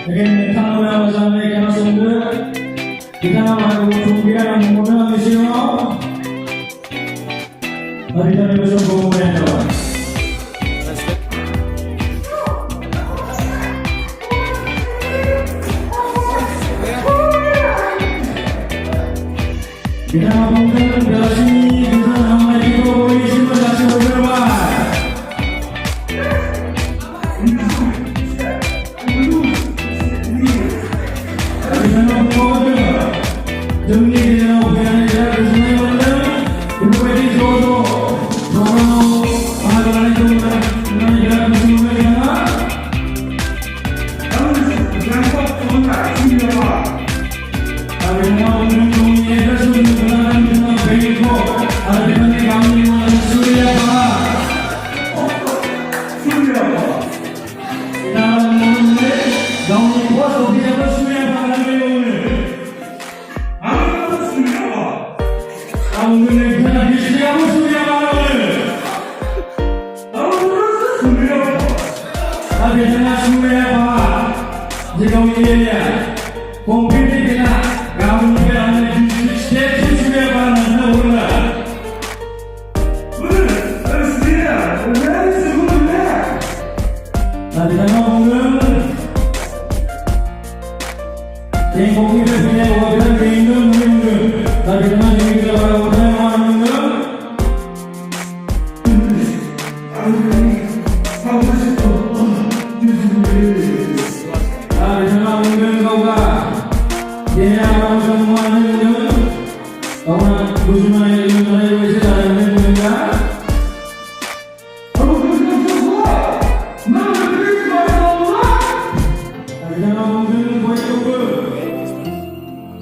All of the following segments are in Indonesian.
Again, Tanah Sampai Kana Sumber, kita mahu kumpulan menggunakan mesin. Hari ini besok kumpulan apa? Kita menggunakan belasi kita nama itu polisi belasi beberapa. Kita menggunakan demi kita bukan jaga semua benda. Ibu beri jodoh, jodoh mahal itu bukan jaga semua benda. Kamu jangan menggunakan ini apa? Kami mau menggunakan semua benda bego. Ada mana kami mau surya apa? Surya apa? Kita menggunakan kami buat surya apa surya apa lagi menggunakan? Apa surya apa? Kami menggunakan surya apa surya apa menggunakan? Apa surya apa? Tapi jangan surya apa? Jika ini kompeti kita, kami menggunakan state surya apa menggunakan? Tadi saya ngomong, tengok kita punya wadah keinginan mungkin. Tadi kita juga wadah mana? Tadi saya mungkin kau kah? Dia orang semua ni, kau nak busma ini mana bisa ada mungkin kah?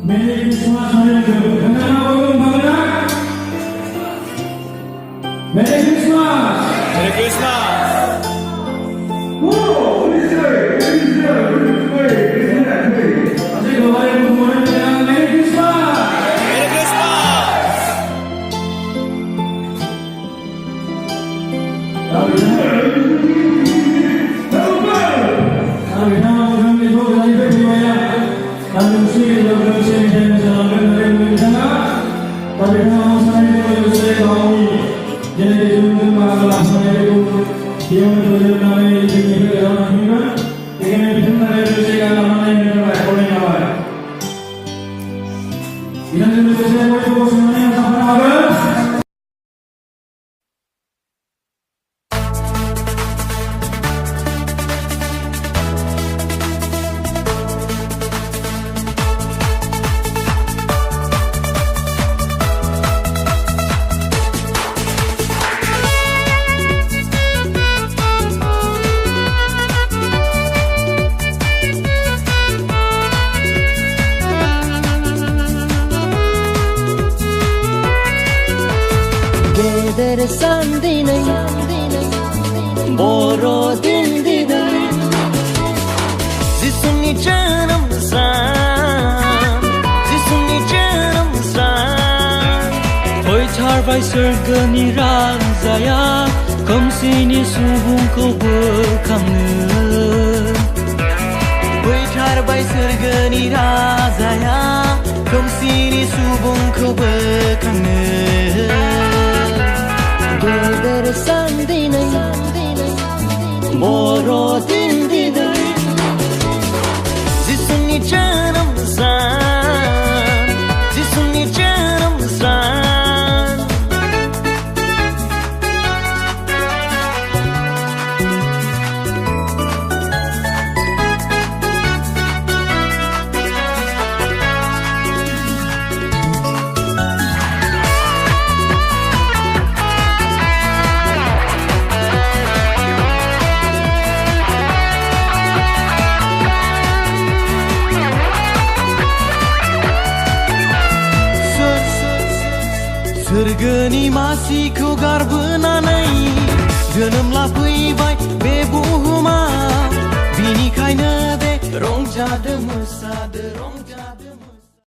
Merry Christmas, Merry Christmas. Merry Christmas. Wow, this is great. Asik kembali berkumpul dengan Merry Christmas. Merry Christmas. Tapi nama orang itu dari Bengkulu. Kami mesti lakukan seminar dalam negeri sana. Tapi nama saya itu saya kami. Jadi itu masalah saya itu dia menjadi ini dalam hidup. Ini benar itu saya dalam ini oleh apa? Ini juga saya itu semuanya sama apa? Sandinai Boro dindinai Zisuni janam san Zisuni janam san Hoi charbai sergani ranzaya Kamsini subungko bekangnu Hoi charbai sergani razaya Kamsini subungko bekangnu Gedar sandinai Boro dindinai Zisuni janam san Zisuni janam san Sergeni masih kau garbenanai Jonomlah fैबाय बे बुहुमाव बिनिखायनो बे रंजादो मोसादो